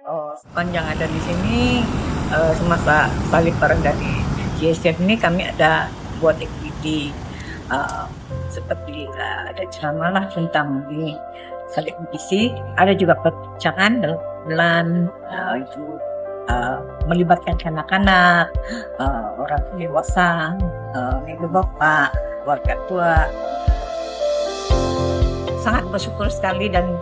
Oh, sepanjang ada di sini, semasa salib bareng dari GSF ini kami ada buat activity, seperti, ada ceramah lah tentang ini, salib misi, ada juga perbincangan dalam itu, melibatkan anak-anak, orang dewasa, ibu bapak, keluarga tua. Sangat bersyukur sekali dan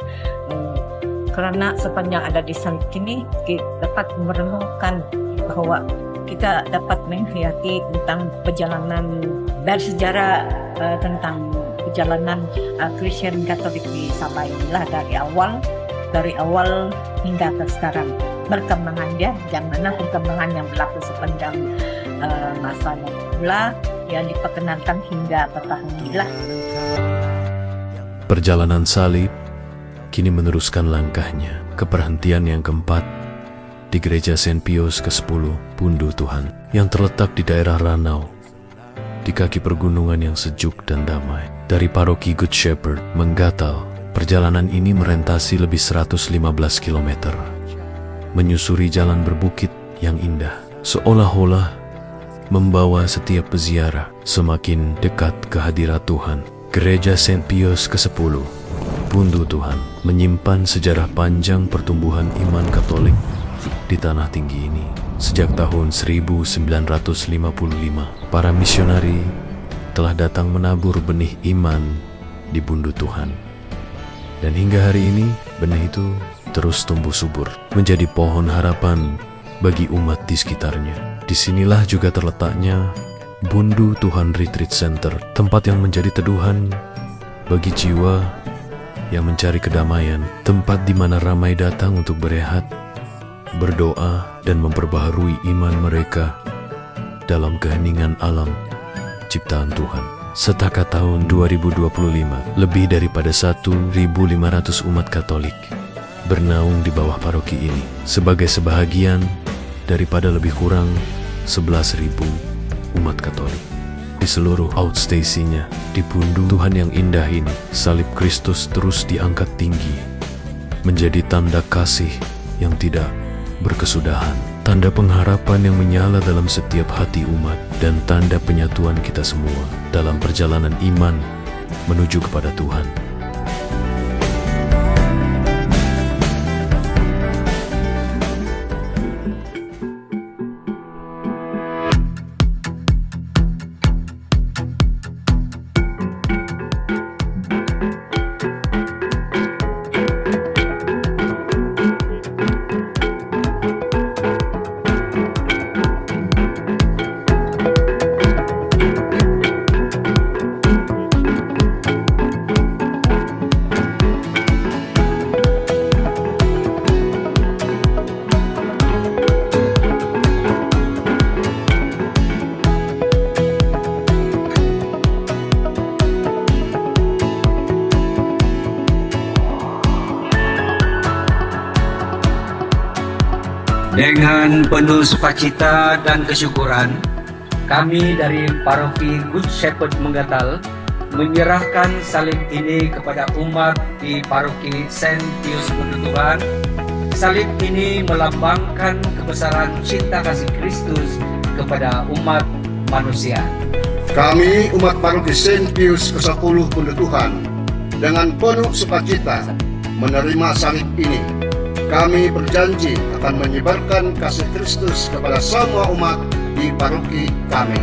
karena sepanjang ada di salib ini kita dapat merenungkan bahwa kita dapat menghayati tentang perjalanan bersejarah, tentang perjalanan Kristen Katolik di Sabah inilah dari awal hingga ke sekarang perkembangan dia, yang mana perkembangan yang berlaku sepanjang masa yang pula yang diperkenalkan hingga bertahun inilah. Perjalanan salib kini meneruskan langkahnya ke perhentian yang keempat di Gereja Saint Pius ke-10 Pundu Tuhan yang terletak di daerah Ranau, di kaki pergunungan yang sejuk dan damai. Dari paroki Good Shepherd, Menggatal, perjalanan ini merentasi lebih 115 km, menyusuri jalan berbukit yang indah, seolah-olah membawa setiap peziarah semakin dekat ke hadirat Tuhan. Gereja Saint Pius ke-10 Pundu Tuhan menyimpan sejarah panjang pertumbuhan iman Katolik di tanah tinggi ini. Sejak tahun 1955, para misionari telah datang menabur benih iman di Pundu Tuhan. Dan hingga hari ini, benih itu terus tumbuh subur, menjadi pohon harapan bagi umat di sekitarnya. Disinilah juga terletaknya Pundu Tuhan Retreat Center, tempat yang menjadi teduhan bagi jiwa yang mencari kedamaian, tempat di mana ramai datang untuk berehat, berdoa, dan memperbaharui iman mereka dalam keheningan alam ciptaan Tuhan. Setakat tahun 2025, lebih daripada 1.500 umat Katolik bernaung di bawah paroki ini, sebagai sebahagian daripada lebih kurang 11.000 umat Katolik. Di seluruh outstation-nya, di Pundu Tuhan yang indah ini, salib Kristus terus diangkat tinggi, menjadi tanda kasih yang tidak berkesudahan, tanda pengharapan yang menyala dalam setiap hati umat, dan tanda penyatuan kita semua dalam perjalanan iman menuju kepada Tuhan. Dengan penuh sukacita dan kesyukuran, kami dari Paroki Good Shepherd Menggatal menyerahkan salib ini kepada umat di Paroki Saint Pius Pundu Tuhan. Salib ini melambangkan kebesaran cinta kasih Kristus kepada umat manusia. Kami umat Paroki Saint Pius ke-10 Pundu Tuhan dengan penuh sukacita menerima salib ini. Kami berjanji akan menyebarkan kasih Kristus kepada semua umat di paroki kami.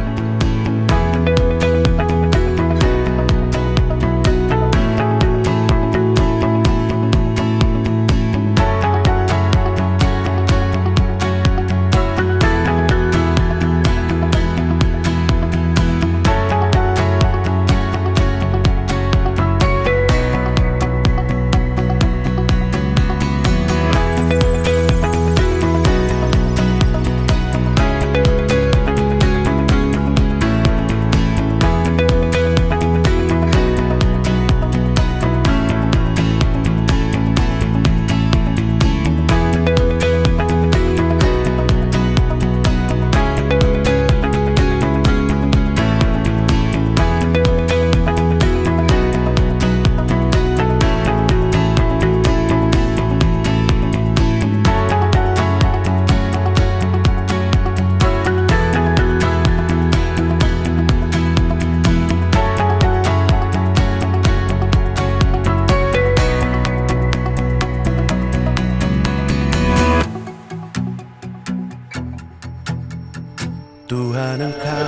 Tuhan Engkau.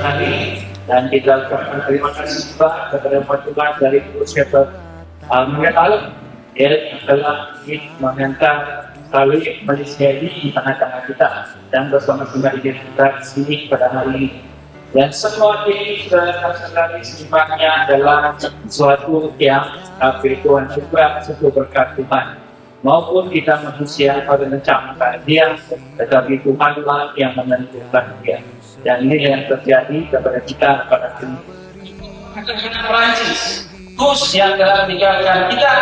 Dan kita ucapkan terima kasih juga kepada Tuhan dari Good Shepherd Menggatal yang telah mengantar kali Malaysia di tengah-tengah kita dan bersama-sama dengan kita di sini pada hari ini. Dan semua ini sudah sekali sifatnya adalah sesuatu yang Tuhan juga sesuatu berkat Tuhan. Maupun kita manusia pada menciptakan dia, tetapi Tuhanlah yang menentukan dia. Dan ini yang terjadi kepada kita pada hari ini. Kata-kata Perancis, terus yang telah meninggalkan kita,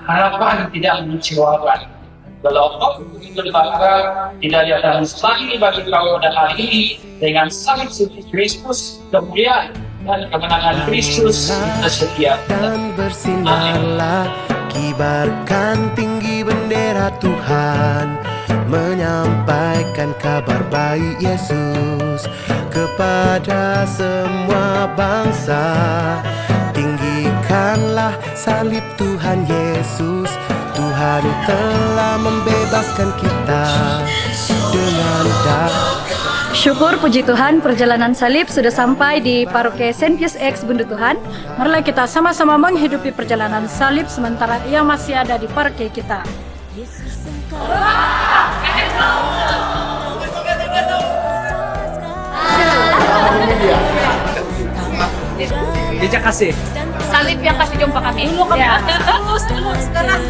harapan tidak mengecewakan. Kalau kau begitu berkata, tidak ada mustahil bagi kau pada hari ini dengan salib Kristus, kemuliaan dan kemenangan Kristus tersedia. Dan bersinarlah, kibarkan tinggi bendera Tuhan, menyampaikan kabar baik Yesus kepada semua bangsa. Tinggikanlah salib Tuhan Yesus, Tuhan telah membebaskan kita dengan Syukur puji Tuhan, perjalanan salib sudah sampai di Paroki Saint Pius X Bundu Tuhan. Marilah kita sama-sama menghidupi perjalanan salib sementara ia masih ada di paroki kita. Terima kasih. Salib yang kasih jumpa kami. Dulu kami ada, terus sekarang.